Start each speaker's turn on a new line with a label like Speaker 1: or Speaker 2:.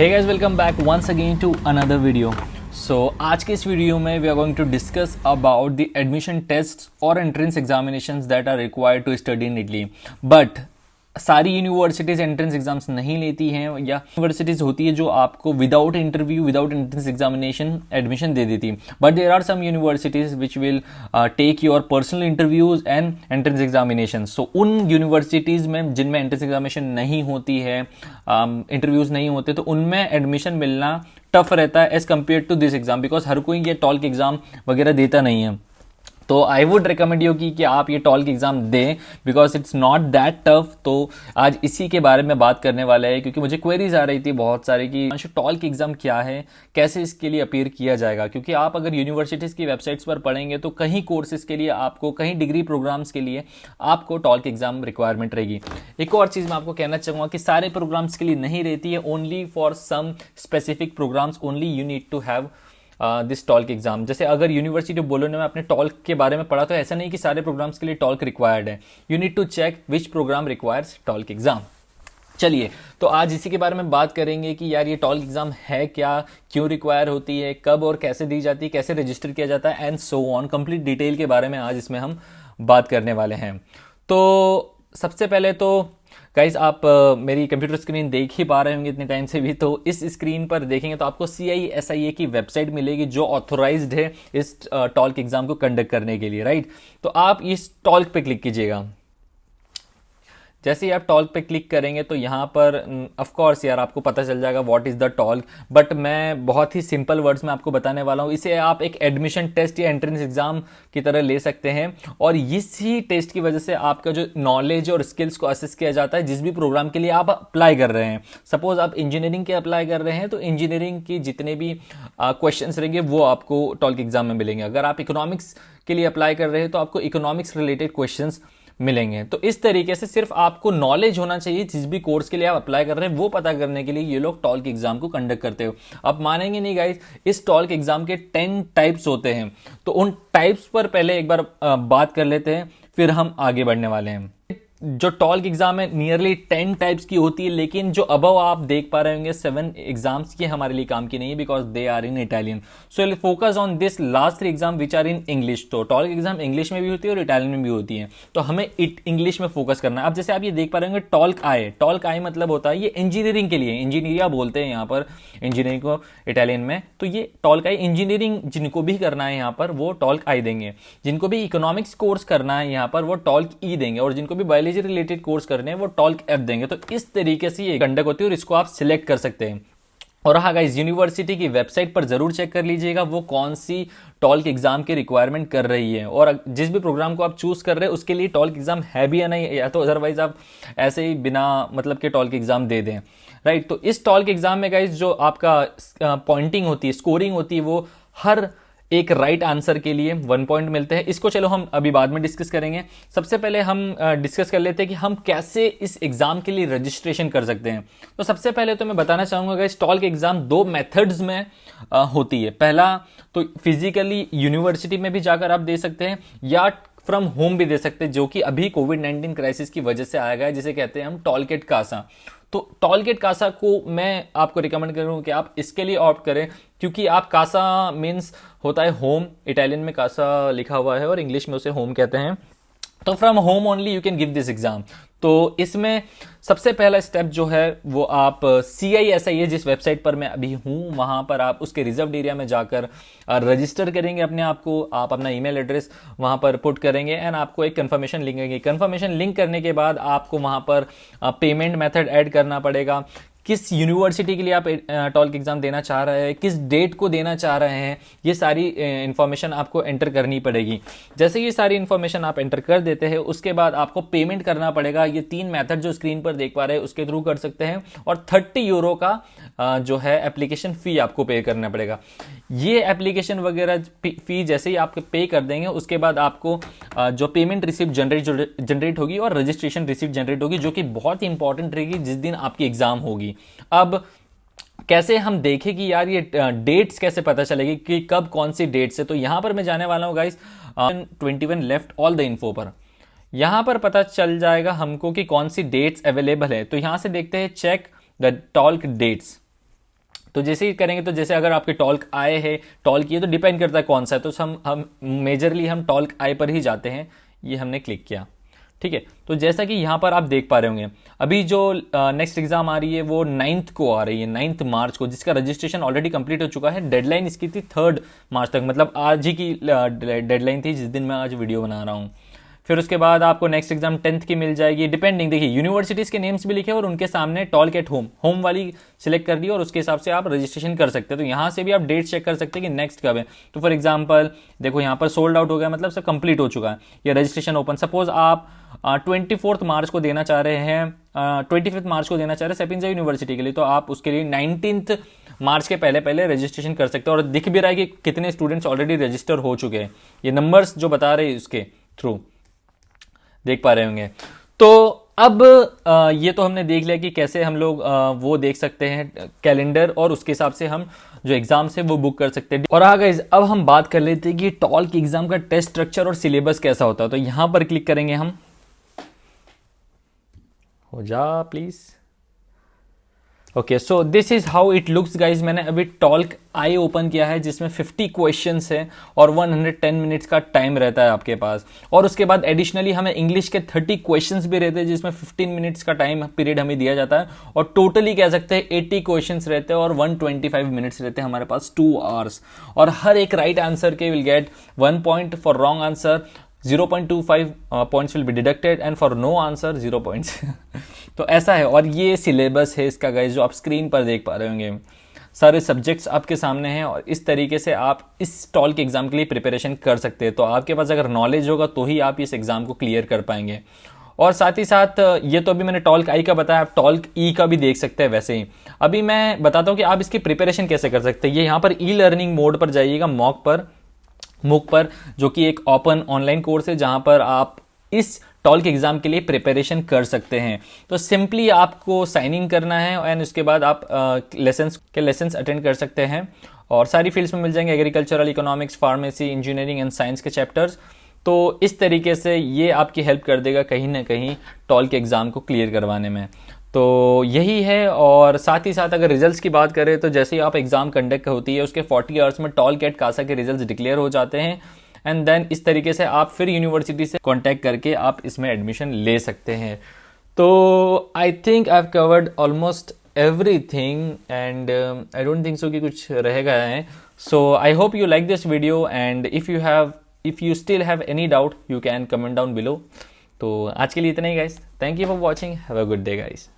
Speaker 1: Hey guys, welcome back once again to another video. आज के इस वीडियो में we are going to discuss about the admission test और entrance examinations that are required to study in Italy. But सारी universities entrance exams नहीं लेती हैं, या यूनिवर्सिटीज़ होती है जो आपको without interview without entrance examination admission दे देती. But there are some universities which will take your personal interviews and entrance examination. So उन यूनिवर्सिटीज़ में जिनमें एंट्रेंस एग्जामिनेशन नहीं होती है, इंटरव्यूज़ नहीं होते, तो उनमें एडमिशन मिलना टफ रहता है as compare to this exam, because हर कोई ये टॉल्क एग्जाम वगैरह देता नहीं है. तो आई वुड रिकमेंड यू कि आप ये टॉल्क एग्जाम दें because it's not that tough. तो आज इसी के बारे में बात करने वाला है, क्योंकि मुझे क्वेरीज आ रही थी बहुत सारी कि टॉल्क एग्जाम क्या है, कैसे इसके लिए अपीयर किया जाएगा. क्योंकि आप अगर यूनिवर्सिटीज़ की वेबसाइट्स पर पढ़ेंगे तो कहीं कोर्सेज के लिए आपको, कहीं डिग्री प्रोग्राम्स के लिए आपको टॉल्क एग्जाम रिक्वायरमेंट रहेगी. एक और चीज़ मैं आपको कहना चाहूँगा कि सारे प्रोग्राम्स के लिए नहीं रहती है, only for some specific programs only you need to have this TOLC exam. जैसे अगर यूनिवर्सिटी बोलोने में आपने टॉल्क के बारे में पढ़ा, तो ऐसा नहीं कि सारे प्रोग्राम्स के लिए टॉल्क रिक्वायर्ड है. You need to check which program requires TOLC exam. चलिए, तो आज इसी के बारे में बात करेंगे कि यार ये टॉल्क एग्जाम है क्या, क्यों रिक्वायर होती है, कब और कैसे दी जाती है, कैसे रजिस्टर किया जाता है, and so on. Complete detail के बारे में आज इसमें हम बात करने वाले हैं. तो सबसे पहले तो गाइज आप मेरी कंप्यूटर स्क्रीन देख ही पा रहे होंगे इतने टाइम से भी. तो इस स्क्रीन पर देखेंगे तो आपको CISIA की वेबसाइट मिलेगी जो ऑथोराइज्ड है इस टॉल्क एग्जाम को कंडक्ट करने के लिए, राइट. तो आप इस टॉल्क पे क्लिक कीजिएगा. जैसे ही आप टॉल्क पे क्लिक करेंगे तो यहाँ पर ऑफ कोर्स यार आपको पता चल जाएगा what is the talk. But मैं बहुत ही सिंपल वर्ड्स में आपको बताने वाला हूँ. इसे आप एक एडमिशन टेस्ट या एंट्रेंस एग्जाम की तरह ले सकते हैं, और इसी टेस्ट की वजह से आपका जो नॉलेज और स्किल्स को असेस किया जाता है जिस भी प्रोग्राम के लिए आप अप्लाई कर रहे हैं. सपोज आप इंजीनियरिंग के अप्लाई कर रहे हैं तो इंजीनियरिंग की जितने भी क्वेश्चंस रहेंगे वो आपको टॉल्क एग्जाम में मिलेंगे. अगर आप इकोनॉमिक्स के लिए अप्लाई कर रहे हैं तो आपको इकोनॉमिक्स रिलेटेड क्वेश्चंस मिलेंगे. तो इस तरीके से सिर्फ आपको नॉलेज होना चाहिए जिस भी कोर्स के लिए आप अप्लाई कर रहे हैं वो पता करने के लिए ये लोग टॉल्क एग्जाम को कंडक्ट करते हो. आप मानेंगे नहीं गाइस, इस टॉल्क एग्जाम के 10 टाइप्स होते हैं. तो उन टाइप्स पर पहले एक बार बात कर लेते हैं, फिर हम आगे बढ़ने वाले हैं. जो टॉल्क एग्जाम है नियरली 10 टाइप्स की होती है, लेकिन जो अबव आप देख पा रहे होंगे 7 एग्जाम्स, ये हमारे लिए काम की नहीं है because they are in Italian. So will focus on this last 3 exam which are in English. तो टॉल्क एग्जाम इंग्लिश में भी होती है और इटालियन में भी होती है, तो हमें इंग्लिश में फोकस करना है. अब जैसे आप ये देख पा रहे होंगे टॉल्क आई मतलब होता है ये इंजीनियरिंग के लिए, इंजीनियरिया बोलते हैं यहाँ पर इंजीनियरिंग को इटालियन में. तो ये टॉल्क आई इंजीनियरिंग जिनको भी करना है यहाँ पर वो टॉल्क आई देंगे, जिनको भी इकोनॉमिक्स कोर्स करना है यहाँ पर वो टॉल्क ई देंगे, और जिनको भी बायोलॉजी रिलेटेड कोर्स करने हैं वो टॉल्क एफ देंगे. तो इस तरीके से ये कंडक्ट होती है और इसको आप सिलेक्ट कर सकते हैं. और हाँ गाइस, यूनिवर्सिटी की वेबसाइट पर जरूर चेक कर लीजिएगा वो कौन सी टॉल्क एग्जाम की रिक्वायरमेंट कर रही है, और जिस भी प्रोग्राम को आप चूज कर रहे हैं उसके लिए टॉल्क एग्जाम है भी या नहीं, या तो अदरवाइज आप ऐसे ही बिना मतलब के टॉल्क एग्जाम दे दें, राइट. तो इस टॉल्क एग्जाम में गाइस जो आपका पॉइंटिंग होती है, स्कोरिंग होती है, वो हर एक राइट आंसर के लिए 1 पॉइंट मिलते हैं. इसको चलो हम अभी बाद में डिस्कस करेंगे. सबसे पहले हम डिस्कस कर लेते हैं कि हम कैसे इस एग्जाम के लिए रजिस्ट्रेशन कर सकते हैं. तो सबसे पहले तो मैं बताना चाहूंगा इस टॉल्क एग्जाम 2 मेथड्स में होती है. पहला तो फिजिकली यूनिवर्सिटी में भी जाकर आप दे सकते हैं, या फ्रॉम होम भी दे सकते हैं, जो कि अभी कोविड-19 क्राइसिस की वजह से आया गया है, जिसे कहते हैं हम टॉलगेट कासा. तो टॉलगेट कासा को मैं आपको रिकमेंड करूँ कि आप इसके लिए ऑप्ट करें, क्योंकि आप कासा मीन्स होता है होम, इटालियन में कासा लिखा हुआ है और इंग्लिश में उसे होम कहते हैं. तो from home only you can give this exam. तो इसमें सबसे पहला स्टेप जो है वो आप CISIA जिस वेबसाइट पर मैं अभी हूँ वहाँ पर आप उसके रिजर्व्ड एरिया में जाकर रजिस्टर करेंगे अपने आप को. आप अपना ईमेल एड्रेस वहाँ पर पुट करेंगे एंड आपको एक कंफर्मेशन लिंक आएगी. कंफर्मेशन लिंक करने के बाद आपको वहाँ पर पेमेंट मेथड ऐड करना पड़ेगा, किस यूनिवर्सिटी के लिए आप टॉल्क एग्जाम देना चाह रहे हैं, किस डेट को देना चाह रहे हैं, ये सारी इंफॉर्मेशन आपको एंटर करनी पड़ेगी. जैसे ये सारी इंफॉर्मेशन आप एंटर कर देते हैं उसके बाद आपको पेमेंट करना पड़ेगा. ये 3 मेथड जो स्क्रीन पर देख पा रहे हैं उसके थ्रू कर सकते हैं, और 30 यूरो का जो है एप्लीकेशन फी आपको पे करना पड़ेगा. ये एप्लीकेशन वगैरह फी जैसे ही आप पे कर देंगे उसके बाद आपको जो पेमेंट रिसिप्ट जनरेट होगी और रजिस्ट्रेशन रिसिप्ट जनरेट होगी, जो कि बहुत ही इंपॉर्टेंट रहेगी जिस दिन आपकी एग्जाम होगी. अब कैसे हम देखें कि यार ये डेट्स कैसे पता चलेगी कि कब कौन सी डेट्स है. तो यहां पर मैं जाने वाला हूं guys 21 left all the info पर. यहां पर पता चल जाएगा हमको कि कौन सी डेट्स अवेलेबल है. तो यहां से देखते हैं चेक द टॉल्क डेट्स. तो जैसे ही करेंगे, तो जैसे अगर आपके टॉल्क आए है, टॉल्क ये तो डिपेंड करता है कौन सा है, तो हम मेजरली हम टॉल्क आई पर ही जाते हैं। ये हमने क्लिक किया, ठीक है। तो जैसा कि यहाँ पर आप देख पा रहे होंगे, अभी जो नेक्स्ट एग्जाम आ रही है वो 9th को आ रही है, 9 मार्च को, जिसका रजिस्ट्रेशन ऑलरेडी कंप्लीट हो चुका है। डेडलाइन इसकी थी 3 मार्च तक, मतलब आज ही की डेडलाइन थी जिस दिन मैं आज वीडियो बना रहा हूँ। फिर उसके बाद आपको नेक्स्ट एग्जाम 10th की मिल जाएगी, डिपेंडिंग, देखिए यूनिवर्सिटीज़ के नेम्स भी लिखे और उनके सामने टॉल्क एट होम, होम वाली सिलेक्ट कर दी और उसके हिसाब से आप रजिस्ट्रेशन कर सकते हैं। तो यहाँ से भी आप डेट चेक कर सकते हैं कि नेक्स्ट कब है। तो फॉर एग्जाम्पल देखो यहाँ पर सोल्ड आउट हो गया, मतलब सब कंप्लीट हो चुका है, या रजिस्ट्रेशन ओपन। सपोज आप 24 मार्च को देना चाह रहे हैं, 25 मार्च को देना चाह रहे हैं सेपिंजा यूनिवर्सिटी के लिए, तो आप उसके लिए 19 मार्च के पहले पहले रजिस्ट्रेशन कर सकते हैं। और दिख भी रहा है कि कितने स्टूडेंट्स ऑलरेडी रजिस्टर हो चुके हैं, ये नंबर्स जो बता रहे हैं उसके थ्रू देख पा रहे होंगे। तो अब ये तो हमने देख लिया कि कैसे हम लोग वो देख सकते हैं कैलेंडर, और उसके हिसाब से हम जो एग्जाम्स है वो बुक कर सकते हैं। और हाँ गाइस, अब हम बात कर लेते हैं कि टॉल्क एग्जाम का टेस्ट स्ट्रक्चर और सिलेबस कैसा होता है। तो यहां पर क्लिक करेंगे हम, हो जा please. Okay, so this is how it looks guys. मैंने अभी टॉल्क आई ओपन किया है जिसमें 50 क्वेश्चंस है और 110 मिनट्स का टाइम रहता है आपके पास। और उसके बाद एडिशनली हमें इंग्लिश के 30 क्वेश्चंस भी रहते हैं जिसमें 15 मिनट्स का टाइम पीरियड हमें दिया जाता है। और टोटली कह सकते हैं 80 क्वेश्चंस रहते हैं और 125 मिनट्स रहते हैं हमारे पास, 2 आवर्स। और हर एक राइट आंसर के will get 1 point, for wrong answer 0.25 points will be deducted, and for no answer 0 points. तो ऐसा है। और ये सिलेबस है इसका गाइस, जो आप स्क्रीन पर देख पा रहे होंगे। सारे सब्जेक्ट्स आपके सामने हैं और इस तरीके से आप इस टॉल्क एग्जाम के लिए प्रिपरेशन कर सकते हैं। तो आपके पास अगर नॉलेज होगा तो ही आप इस एग्जाम को क्लियर कर पाएंगे। और साथ ही साथ ये तो अभी मैंने टॉल्क आई का बताया, आप टॉल्क ई का भी देख सकते हैं। वैसे ही अभी मैं बताता हूँ कि आप इसकी प्रिपरेशन कैसे कर सकते हैं। ये यहाँ पर ई लर्निंग मोड पर जाइएगा, मूक पर, जो कि एक ओपन ऑनलाइन कोर्स है जहां पर आप इस टॉल्क एग्जाम के लिए प्रिपरेशन कर सकते हैं। तो सिंपली आपको साइन इन करना है एंड उसके बाद आप लेसन्स अटेंड कर सकते हैं। और सारी फील्ड्स में मिल जाएंगे, agricultural, economics, pharmacy, engineering and science के चैप्टर्स। तो इस तरीके से ये आपकी हेल्प कर देगा कहीं ना कहीं टॉल्क एग्जाम को क्लियर करवाने में। तो यही है। और साथ ही साथ अगर रिजल्ट्स की बात करें तो जैसे ही आप एग्जाम कंडक्ट होती है उसके 40 आवर्स में टॉल्क एट कासा के रिजल्ट्स डिक्लेयर हो जाते हैं। एंड देन इस तरीके से आप फिर यूनिवर्सिटी से कांटेक्ट करके आप इसमें एडमिशन ले सकते हैं। तो I think I have covered almost everything and I don't think so कि कुछ रह गया है। So I hope you like this video, and if you still have any doubt you can comment down below. तो आज के लिए इतना ही guys, thank you for watching, have a good day guys.